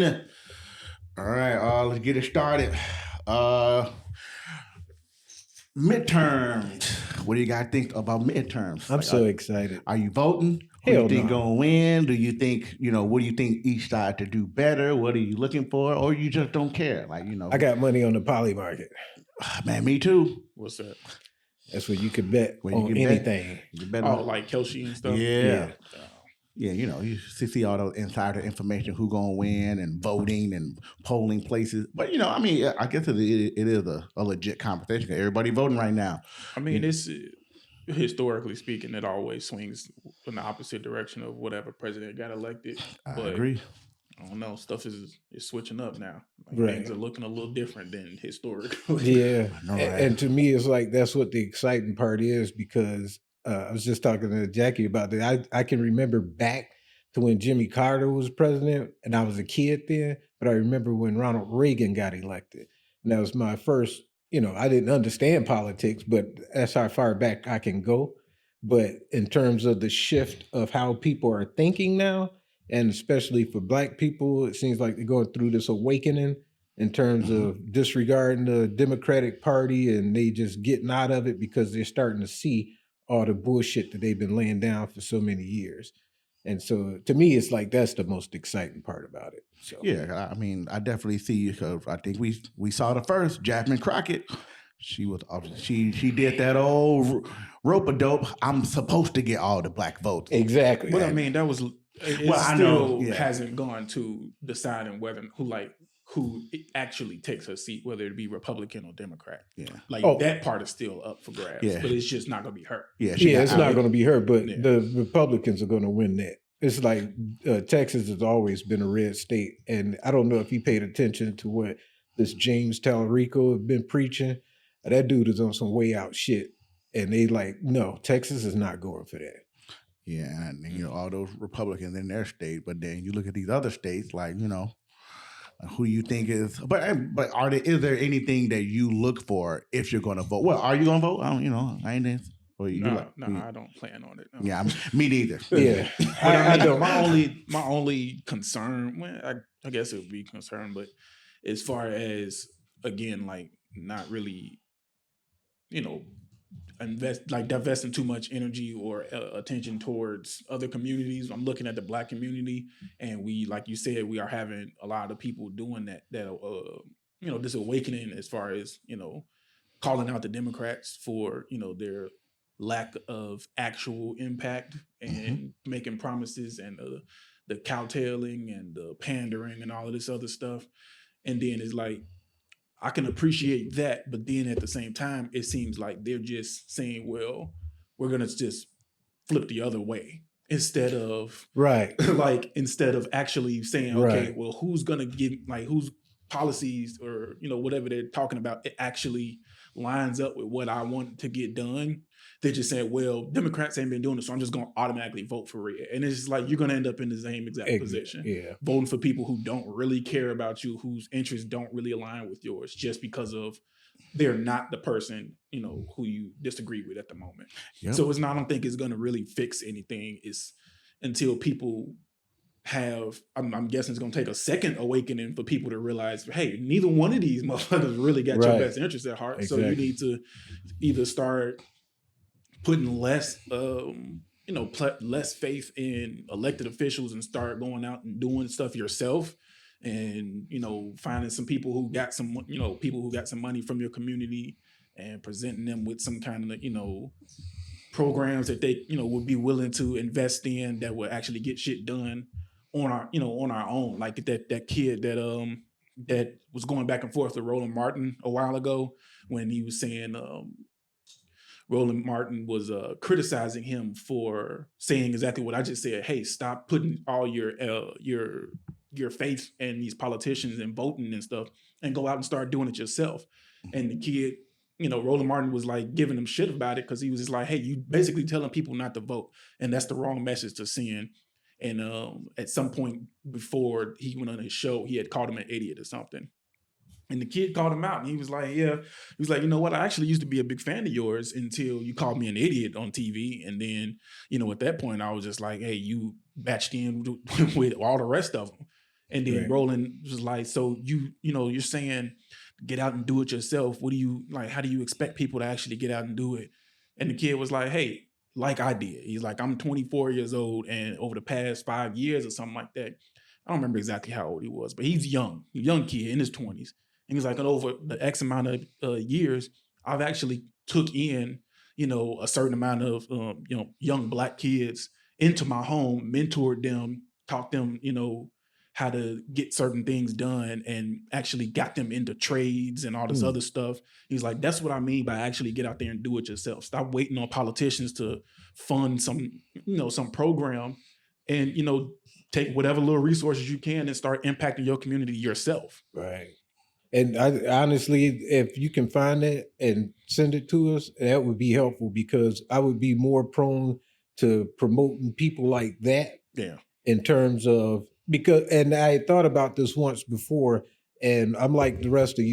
in. All right, let's get it started. Midterms. What do you guys think about midterms? I'm so excited. Are you voting? Who Hell do you think no. gonna win? Do you think, what do you think each side to do better? What are you looking for? Or you just don't care? I got money on the poly market. Man, me too. What's that? That's where you could bet Where you on can bet. anything. You bet Oh, on- like Kelshi and stuff? Yeah. Yeah, you see all those insider information, who gonna win, and voting and polling places. But I guess it is a legit competition. Everybody voting right now. I mean, it's historically speaking, it always swings in the opposite direction of whatever president got elected. I But agree. I don't know. Stuff is switching up now. Right. Things are looking a little different than historically. Yeah. know, right? And to me, it's like that's what the exciting part is, because I was just talking to Jackie about that. I can remember back to when Jimmy Carter was president, and I was a kid then, but I remember when Ronald Reagan got elected. And that was my first, I didn't understand politics, but that's how far back I can go. But in terms of the shift of how people are thinking now, and especially for Black people, it seems like they're going through this awakening in terms of disregarding the Democratic Party, and they just getting out of it because they're starting to see all the bullshit that they've been laying down for so many years. And so to me, it's like that's the most exciting part about it. So Yeah, I mean, I definitely see you, because I think we saw the first Jasmine Crockett. She was she did that old rope-a-dope. I'm supposed to get all the Black votes. exactly. But I mean, that was it. Well, I Still know, yeah. hasn't gone to deciding whether who actually takes her seat, whether it be Republican or Democrat. Yeah. That part is still up for grabs. Yeah. But it's just not going to be her. Yeah, It's not going to be her, but Yeah. the Republicans are going to win that. It's like Texas has always been a red state, and I don't know if you paid attention to what this James Tallarico has been preaching. That dude is on some way out shit, and they like, no, Texas is not going for that. Yeah, and all those Republicans in their state, but then you look at these other states, like who you think is, but is there anything that you look for if you're going to vote? Well, are you going to vote? I ain't. Or you No, I don't plan on it. No. Yeah, me neither. Yeah, But I don't. My only concern, well, I guess it would be concern, but as far as, again, like not really, divesting too much energy or attention towards other communities. I'm looking at the Black community, and we, like you said, we are having a lot of people doing that this awakening as far as, calling out the Democrats for, their lack of actual impact and making promises, and the cowtailing and the pandering and all of this other stuff. And then it's like, I can appreciate that, but then at the same time, it seems like they're just saying, well, we're going to just flip the other way, instead of Right. instead of actually saying, okay, Right. well, who's going to give, whose policies or, whatever they're talking about, it actually lines up with what I want to get done. They're just saying, well, Democrats ain't been doing it, so I'm just going to automatically vote for it. And it's just like, you're going to end up in the same exact position. Yeah. Voting for people who don't really care about you, whose interests don't really align with yours, just because of they're not the person, who you disagree with at the moment. Yep. So I don't think it's going to really fix anything. It's until people have, I'm guessing it's going to take a second awakening for people to realize, hey, neither one of these motherfuckers really got your best interest at heart. Exactly. So you need to either start putting less, less faith in elected officials and start going out and doing stuff yourself, and finding some people who got some, people who got some money from your community, and presenting them with some kind of, programs that they, would be willing to invest in that would actually get shit done on our, on our own. Like that kid that was going back and forth with Roland Martin a while ago, when he was saying, Roland Martin was criticizing him for saying exactly what I just said. Hey, stop putting all your faith in these politicians and voting and stuff, and go out and start doing it yourself. And the kid, Roland Martin was like giving him shit about it, because he was just like, hey, you basically telling people not to vote, and that's the wrong message to send. And at some point before he went on his show, he had called him an idiot or something. And the kid called him out, and he was like, yeah. He was like, you know what? I actually used to be a big fan of yours until you called me an idiot on TV. And then, at that point, I was just like, hey, you matched in with all the rest of them. And then Right. Roland was like, so you're saying get out and do it yourself. What do you like? How do you expect people to actually get out and do it? And the kid was like, hey, like I did. He's like, I'm 24 years old, and over the past 5 years or something like that, I don't remember exactly how old he was, but he's young kid in his 20s. And he's like, and over the X amount of years, I've actually took in, a certain amount of, young Black kids into my home, mentored them, taught them, how to get certain things done, and actually got them into trades and all this other stuff. He's like, that's what I mean by actually get out there and do it yourself. Stop waiting on politicians to fund some program, and, take whatever little resources you can and start impacting your community yourself. Right. And I honestly, if you can find it and send it to us, that would be helpful, because I would be more prone to promoting people like that. Yeah. In terms of, and I thought about this once before, and I'm like the rest of you.